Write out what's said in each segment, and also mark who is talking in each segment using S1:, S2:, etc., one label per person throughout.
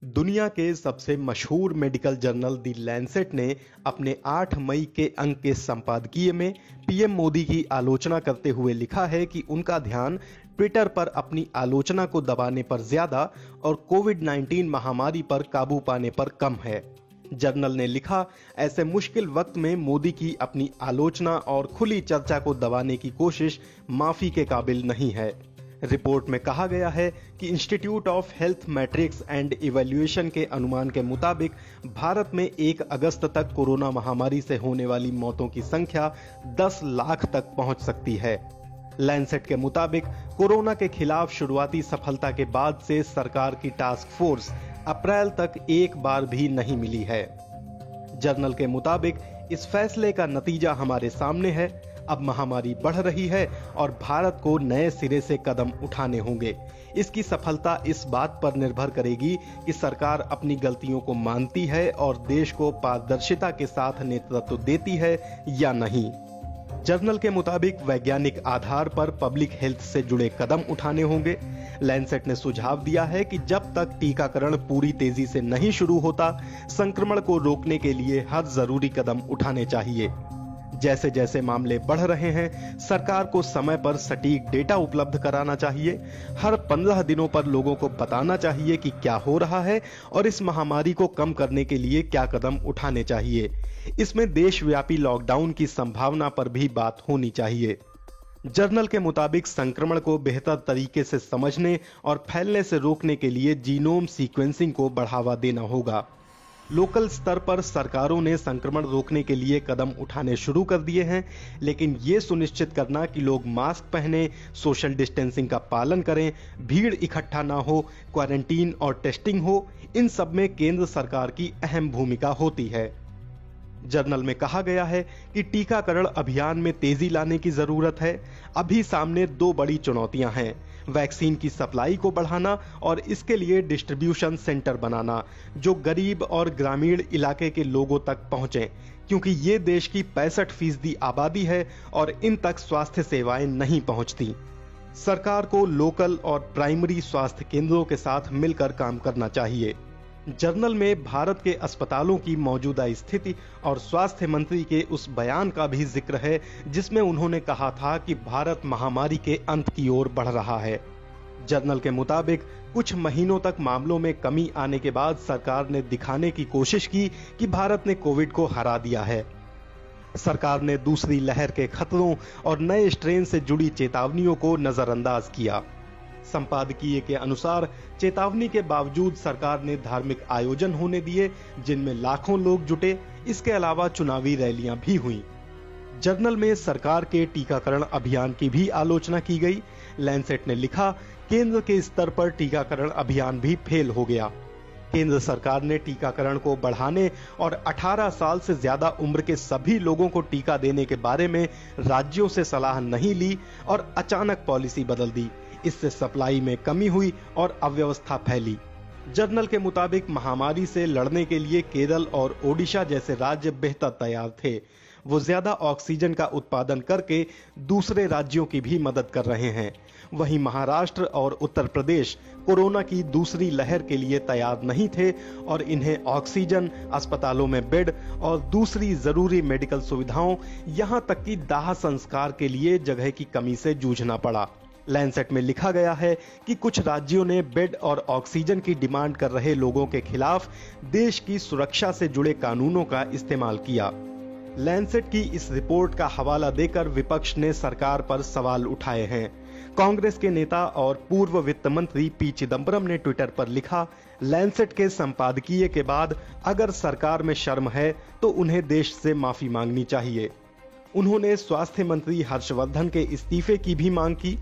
S1: दुनिया के सबसे मशहूर मेडिकल जर्नल दी लैंसेट ने अपने 8 मई के अंक के संपादकीय में पीएम मोदी की आलोचना करते हुए लिखा है कि उनका ध्यान ट्विटर पर अपनी आलोचना को दबाने पर ज्यादा और कोविड-19 महामारी पर काबू पाने पर कम है। जर्नल ने लिखा, ऐसे मुश्किल वक्त में मोदी की अपनी आलोचना और खुली चर्चा को दबाने की कोशिश माफी के काबिल नहीं है। रिपोर्ट में कहा गया है कि institute of health matrix and evaluation के अनुमान के मुताबिक भारत में 1 अगस्त तक कोरोना महामारी से होने वाली मौतों की संख्या 10 लाख तक पहुंच सकती है। लैंसेट के मुताबिक कोरोना के खिलाफ शुरुआती सफलता के बाद से सरकार की टास्क फोर्स अप्रैल तक एक बार भी नहीं मिली है। जर्नल के मुताबिक इस फैसले का नतीजा हमारे सामने है। अब महामारी बढ़ रही है और भारत को नए सिरे से कदम उठाने होंगे। इसकी सफलता इस बात पर निर्भर करेगी कि सरकार अपनी गलतियों को मानती है और देश को पारदर्शिता के साथ नेतृत्व देती है या नहीं। जर्नल के मुताबिक वैज्ञानिक आधार पर पब्लिक हेल्थ से जुड़े कदम उठाने होंगे। लैंसेट ने सुझाव दिया है कि जब तक टीकाकरण पूरी तेजी से नहीं शुरू होता, संक्रमण को रोकने के लिए हर जरूरी कदम उठाने चाहिए। जैसे जैसे मामले बढ़ रहे हैं, सरकार को समय पर सटीक डेटा उपलब्ध कराना चाहिए। हर 15 दिनों पर लोगों को बताना चाहिए कि क्या हो रहा है और इस महामारी को कम करने के लिए क्या कदम उठाने चाहिए। इसमें देशव्यापी लॉकडाउन की संभावना पर भी बात होनी चाहिए। जर्नल के मुताबिक संक्रमण को बेहतर तरीके से समझने और फैलने से रोकने के लिए जीनोम सीक्वेंसिंग को बढ़ावा देना होगा। लोकल स्तर पर सरकारों ने संक्रमण रोकने के लिए कदम उठाने शुरू कर दिए हैं, लेकिन ये सुनिश्चित करना कि लोग मास्क पहने, सोशल डिस्टेंसिंग का पालन करें, भीड़ इकट्ठा ना हो, क्वारंटीन और टेस्टिंग हो, इन सब में केंद्र सरकार की अहम भूमिका होती है। जर्नल में कहा गया है कि टीकाकरण अभियान में तेजी लाने की जरूरत है। अभी सामने 2 बड़ी चुनौतियां हैं, वैक्सीन की सप्लाई को बढ़ाना और इसके लिए डिस्ट्रीब्यूशन सेंटर बनाना जो गरीब और ग्रामीण इलाके के लोगों तक पहुंचे, क्योंकि ये देश की 65% आबादी है और इन तक स्वास्थ्य सेवाएं नहीं पहुंचती। सरकार को लोकल और प्राइमरी स्वास्थ्य केंद्रों के साथ मिलकर काम करना चाहिए। जर्नल में भारत के अस्पतालों की मौजूदा स्थिति और स्वास्थ्य मंत्री के उस बयान का भी जिक्र है जिसमें उन्होंने कहा था कि भारत महामारी के अंत की ओर बढ़ रहा है। जर्नल के मुताबिक कुछ महीनों तक मामलों में कमी आने के बाद सरकार ने दिखाने की कोशिश की कि भारत ने कोविड को हरा दिया है। सरकार ने दूसरी लहर के खतरों और नए स्ट्रेन से जुड़ी चेतावनियों को नजरअंदाज किया। संपादकीय के अनुसार चेतावनी के बावजूद सरकार ने धार्मिक आयोजन होने दिए जिनमें लाखों लोग जुटे। इसके अलावा चुनावी रैलियां भी हुई। जर्नल में सरकार के टीकाकरण अभियान की भी आलोचना की गई। लैंसेट ने लिखा, केंद्र के स्तर पर टीकाकरण अभियान भी फेल हो गया। केंद्र सरकार ने टीकाकरण को बढ़ाने और 18 साल से ज्यादा उम्र के सभी लोगों को टीका देने के बारे में राज्यों से सलाह नहीं ली और अचानक पॉलिसी बदल दी। इससे सप्लाई में कमी हुई और अव्यवस्था फैली। जर्नल के मुताबिक महामारी से लड़ने के लिए केरल और ओडिशा जैसे राज्य बेहतर तैयार थे। वो ज्यादा ऑक्सीजन का उत्पादन करके दूसरे राज्यों की भी मदद कर रहे हैं। वहीं महाराष्ट्र और उत्तर प्रदेश कोरोना की दूसरी लहर के लिए तैयार नहीं थे और इन्हें ऑक्सीजन, अस्पतालों में बेड और दूसरी जरूरी मेडिकल सुविधाओं, यहां तक कि दाह संस्कार के लिए जगह की कमी से जूझना पड़ा। लैंसेट में लिखा गया है कि कुछ राज्यों ने बेड और ऑक्सीजन की डिमांड कर रहे लोगों के खिलाफ देश की सुरक्षा से जुड़े कानूनों का इस्तेमाल किया। लैंसेट की इस रिपोर्ट का हवाला देकर विपक्ष ने सरकार पर सवाल उठाए हैं। कांग्रेस के नेता और पूर्व वित्त मंत्री पी चिदंबरम ने ट्विटर पर लिखा, लैंसेट के संपादकीय के बाद अगर सरकार में शर्म है तो उन्हें देश से माफी मांगनी चाहिए। उन्होंने स्वास्थ्य मंत्री हर्षवर्धन के इस्तीफे की भी मांग की।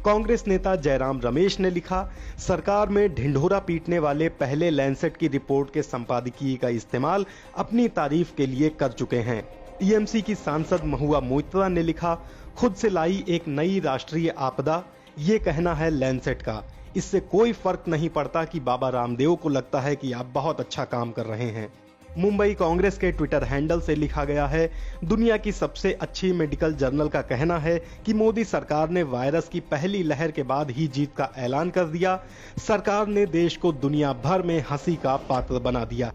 S1: कांग्रेस नेता जयराम रमेश ने लिखा, सरकार में ढिंढोरा पीटने वाले पहले लैंसेट की रिपोर्ट के संपादकीय का इस्तेमाल अपनी तारीफ के लिए कर चुके हैं। टीएमसी की सांसद महुआ मोइत्रा ने लिखा, खुद से लाई एक नई राष्ट्रीय आपदा, ये कहना है लैंसेट का। इससे कोई फर्क नहीं पड़ता कि बाबा रामदेव को लगता है कि आप बहुत अच्छा काम कर रहे हैं। मुंबई कांग्रेस के ट्विटर हैंडल से लिखा गया है, दुनिया की सबसे अच्छी मेडिकल जर्नल का कहना है कि मोदी सरकार ने वायरस की पहली लहर के बाद ही जीत का ऐलान कर दिया। सरकार ने देश को दुनिया भर में हंसी का पात्र बना दिया।